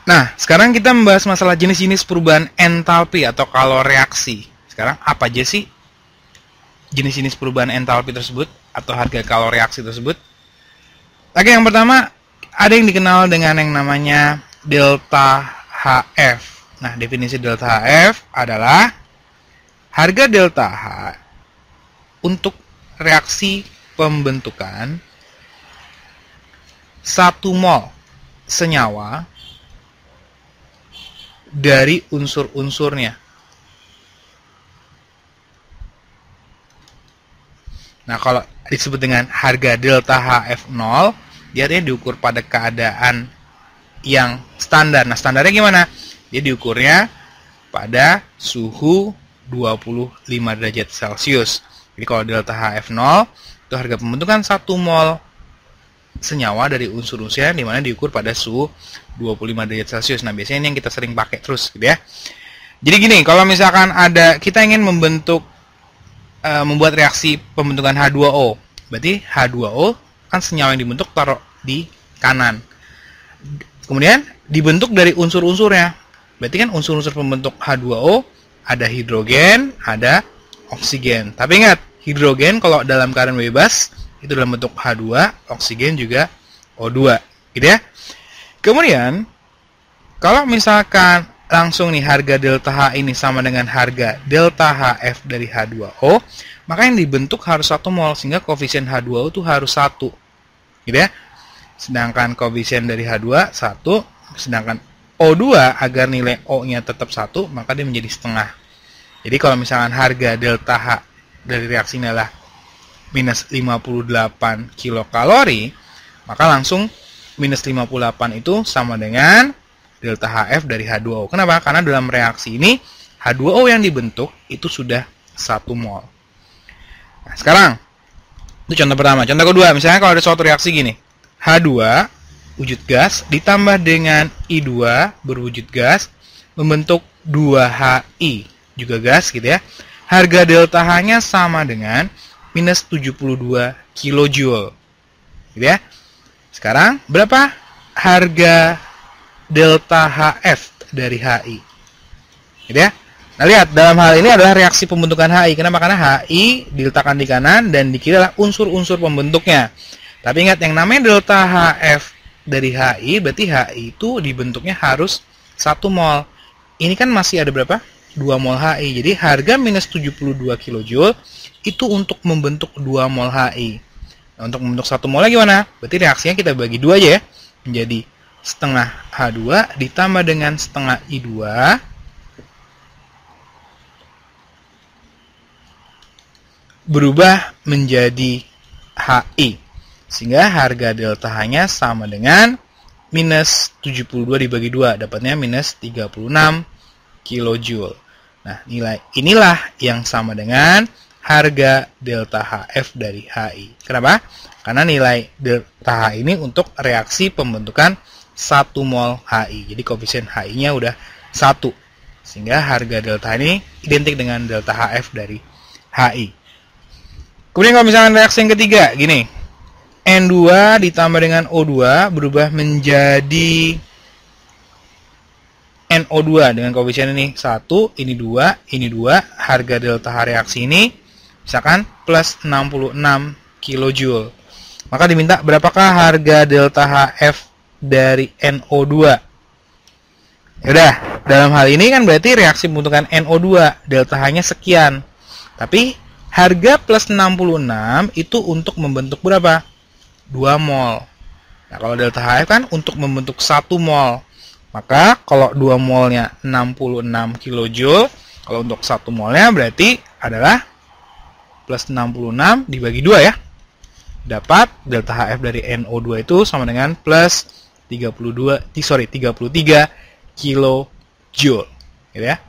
Nah, sekarang kita membahas masalah jenis-jenis perubahan entalpi atau kaloriaksi. Sekarang apa aja sih jenis-jenis perubahan entalpi tersebut atau harga kaloriaksi tersebut? Oke, yang pertama ada yang dikenal dengan yang namanya delta HF. Nah, definisi delta HF adalah harga delta H untuk reaksi pembentukan 1 mol senyawa dari unsur-unsurnya. Nah, kalau disebut dengan harga delta HF0, dia artinya diukur pada keadaan yang standar. Nah, standarnya gimana? Dia diukurnya pada suhu 25 derajat Celcius. Jadi kalau delta HF0 itu harga pembentukan 1 mol senyawa dari unsur-unsurnya, di mana diukur pada suhu 25 derajat Celcius. Nah, biasanya ini yang kita sering pakai terus gitu ya. Jadi gini, kalau misalkan kita ingin membuat reaksi pembentukan H2O, berarti H2O kan senyawa yang dibentuk taruh di kanan. Kemudian dibentuk dari unsur-unsurnya. Berarti kan unsur-unsur pembentuk H2O ada hidrogen, ada oksigen. Tapi ingat, hidrogen kalau dalam keadaan bebas itu dalam bentuk H2, oksigen juga O2, gitu ya. Kemudian, kalau misalkan langsung nih harga delta H ini sama dengan harga delta HF dari H2O, maka yang dibentuk harus 1 mol, sehingga koefisien H2O itu harus 1, gitu ya. Sedangkan koefisien dari H2 1, sedangkan O2 agar nilai O-nya tetap 1, maka dia menjadi setengah. Jadi kalau misalkan harga delta H dari reaksi ini adalah minus 58 kilokalori, maka langsung minus 58 itu sama dengan delta HF dari H2O. Kenapa? Karena dalam reaksi ini H2O yang dibentuk itu sudah 1 mol. Nah, sekarang itu contoh pertama. Contoh kedua, misalnya kalau ada suatu reaksi gini, H2 wujud gas ditambah dengan I2 berwujud gas membentuk 2HI juga gas gitu ya. Harga delta H-nya sama dengan minus 72 kilojoule. Gitu ya. Sekarang berapa harga delta HF dari HI? Gitu ya. Nah, lihat, dalam hal ini adalah reaksi pembentukan HI. Kenapa? Karena HI diletakkan di kanan dan di kiri adalah unsur-unsur pembentuknya. Tapi ingat, yang namanya delta HF dari HI, berarti HI itu dibentuknya harus 1 mol. Ini kan masih ada berapa? 2 mol HI. Jadi harga minus 72 kilojoule itu untuk membentuk 2 mol HI. Nah, untuk membentuk 1 mol gimana? Berarti reaksinya kita bagi 2 aja ya. Menjadi setengah H2 ditambah dengan setengah I2 berubah menjadi HI. Sehingga harga delta H-nya sama dengan minus 72 dibagi 2. Dapatnya minus 36 kilojoule. Nah, nilai inilah yang sama dengan harga delta HF dari HI. Kenapa? Karena nilai delta H ini untuk reaksi pembentukan 1 mol HI. Jadi koefisien HI-nya udah 1. Sehingga harga delta H ini identik dengan delta HF dari HI. Kemudian kalau misalkan reaksi yang ketiga, gini. N2 ditambah dengan O2 berubah menjadi NO2 dengan koefisien ini 1, ini 2, ini 2. Harga delta H reaksi ini misalkan plus 66 kilojoule. Maka diminta berapakah harga delta HF dari NO2? Yaudah, dalam hal ini kan berarti reaksi pembentukan NO2 delta H-nya sekian. Tapi harga plus 66 itu untuk membentuk berapa? 2 mol. Nah, kalau delta HF kan untuk membentuk 1 mol. Maka kalau 2 molnya 66 kilojoule, kalau untuk 1 molnya berarti adalah plus 66 dibagi 2 ya. Dapat delta HF dari NO2 itu sama dengan plus 33 kilojoule. Gitu ya.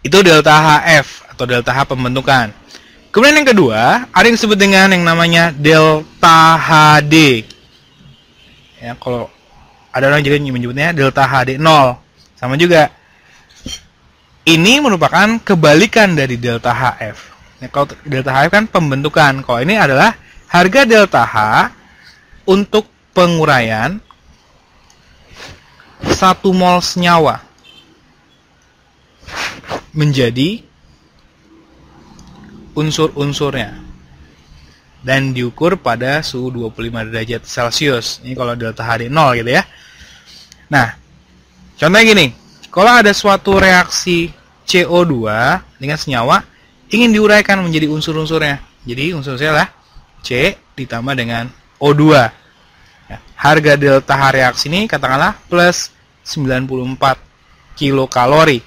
Itu delta HF atau delta H pembentukan. Kemudian yang kedua, ada yang disebut dengan yang namanya delta HD. Ya, kalau ada orang juga menyebutnya delta HD 0. Sama juga. Ini merupakan kebalikan dari delta HF. Ya, kalau delta HF kan pembentukan. Kalau ini adalah harga delta H untuk penguraian 1 mol senyawa menjadi unsur-unsurnya dan diukur pada suhu 25 derajat Celcius. Ini kalau delta HD 0 gitu ya. Nah, contohnya gini, kalau ada suatu reaksi CO2 dengan senyawa ingin diuraikan menjadi unsur-unsurnya. Jadi unsur-unsurnya adalah C ditambah dengan O2. Nah, harga delta H reaksi ini katakanlah plus 94 kilokalori.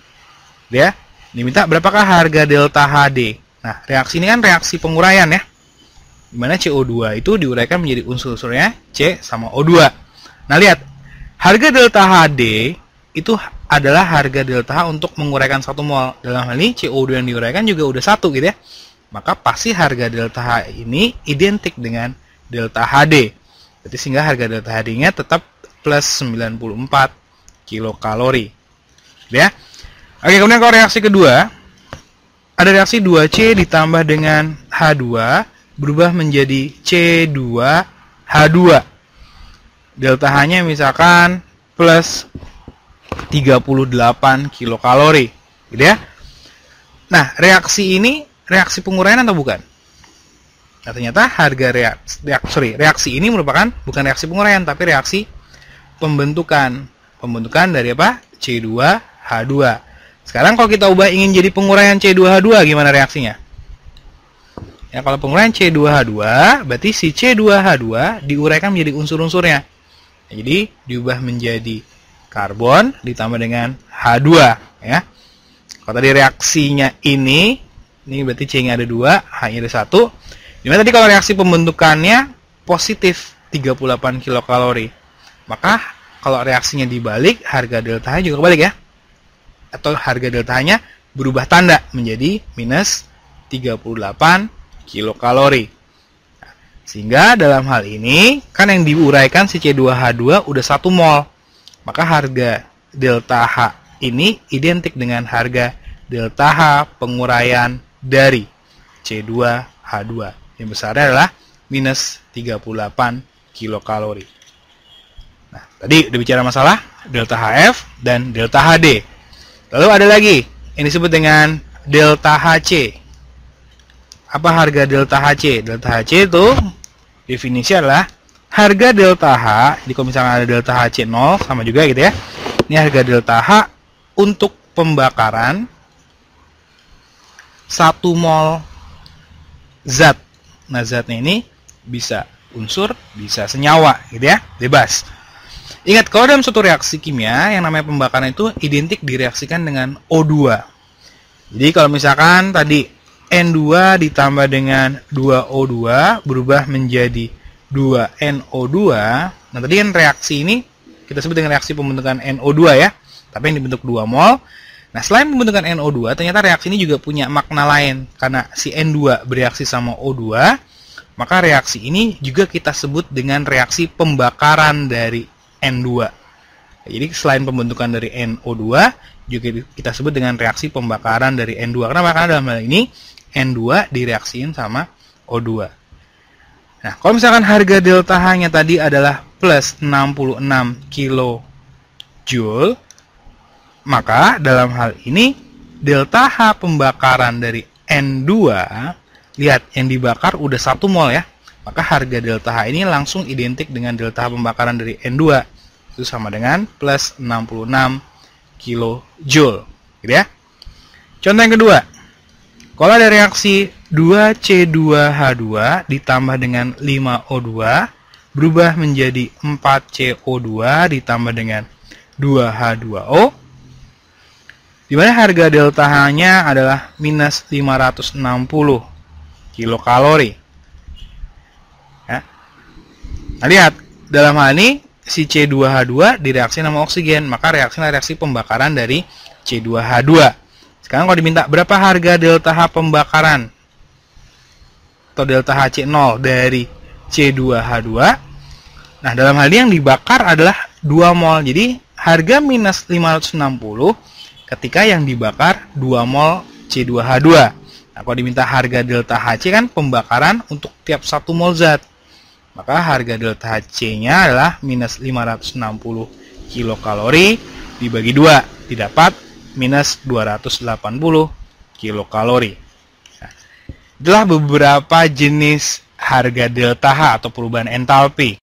Ya, diminta berapakah harga delta HD? Nah, reaksi ini kan reaksi penguraian ya. Dimana CO2 itu diuraikan menjadi unsur-unsurnya C sama O2. Nah, lihat. Harga delta HD itu adalah harga delta H untuk menguraikan 1 mol. Dalam hal ini CO2 yang diuraikan juga udah 1 gitu ya. Maka pasti harga delta H ini identik dengan delta HD. Berarti sehingga harga delta HD-nya tetap plus 94 kilokalori. Ya. Oke, kemudian kalau reaksi kedua, ada reaksi 2C ditambah dengan H2 berubah menjadi C2H2. Delta H-nya misalkan plus 38 kilokalori, gitu ya. Nah, reaksi ini reaksi penguraian atau bukan? Nah, ternyata harga reaksi ini merupakan bukan reaksi penguraian, tapi reaksi pembentukan. Pembentukan dari apa? C2H2. Sekarang kalau kita ubah ingin jadi penguraian C2H2, gimana reaksinya? Ya, kalau penguraian C2H2, berarti si C2H2 diuraikan menjadi unsur-unsurnya. Jadi diubah menjadi karbon ditambah dengan H2 ya. Kalau tadi reaksinya ini berarti C-nya ada 2, H-nya ada 1. Dimana tadi kalau reaksi pembentukannya positif 38 kilokalori. Maka kalau reaksinya dibalik, harga delta H juga kebalik ya. Atau harga delta H-nya berubah tanda menjadi minus 38 kilokalori. Sehingga dalam hal ini, kan yang diuraikan si C2H2 udah 1 mol. Maka harga delta H ini identik dengan harga delta H penguraian dari C2H2. Yang besarnya adalah minus 38 kilokalori. Nah, tadi udah bicara masalah delta HF dan delta HD. Lalu ada lagi yang disebut dengan delta HC. Apa harga delta HC? Delta HC itu definisi adalah harga delta H, jadi kalau misalnya ada delta HC 0, sama juga gitu ya. Ini harga delta H untuk pembakaran 1 mol zat. Nah, zatnya ini bisa unsur, bisa senyawa gitu ya, bebas. Ingat, kalau dalam suatu reaksi kimia, yang namanya pembakaran itu identik direaksikan dengan O2. Jadi kalau misalkan tadi N2 ditambah dengan 2O2 berubah menjadi 2NO2. Nah, tadi kan reaksi ini kita sebut dengan reaksi pembentukan NO2 ya. Tapi yang dibentuk 2 mol. Nah, selain pembentukan NO2, ternyata reaksi ini juga punya makna lain. Karena si N2 bereaksi sama O2, maka reaksi ini juga kita sebut dengan reaksi pembakaran dari N2. Jadi selain pembentukan dari NO2, juga kita sebut dengan reaksi pembakaran dari N2. Kenapa? Karena dalam hal ini N2 direaksiin sama O2. Nah, kalau misalkan harga delta H-nya tadi adalah plus 66 kJ, maka dalam hal ini delta H pembakaran dari N2, lihat yang dibakar udah 1 mol ya. Maka harga delta H ini langsung identik dengan delta H pembakaran dari N2. Itu sama dengan plus 66 kJ. Gitu ya. Contoh yang kedua. Kalau ada reaksi 2C2H2 ditambah dengan 5O2 berubah menjadi 4CO2 ditambah dengan 2H2O, di mana harga delta H-nya adalah minus 560 kilokalori. Ya. Nah, lihat, dalam hal ini si C2H2 direaksi sama oksigen, maka reaksinya reaksi pembakaran dari C2H2. Sekarang kalau diminta berapa harga delta H pembakaran atau delta HC0 dari C2H2, nah dalam hal ini yang dibakar adalah 2 mol. Jadi harga minus 560 ketika yang dibakar 2 mol C2H2. Nah, kalau diminta harga delta HC kan pembakaran untuk tiap 1 mol zat. Maka harga delta HC-nya adalah minus 560 kilokalori dibagi 2 didapat minus 280 kilokalori. Nah, itulah beberapa jenis harga delta H atau perubahan entalpi.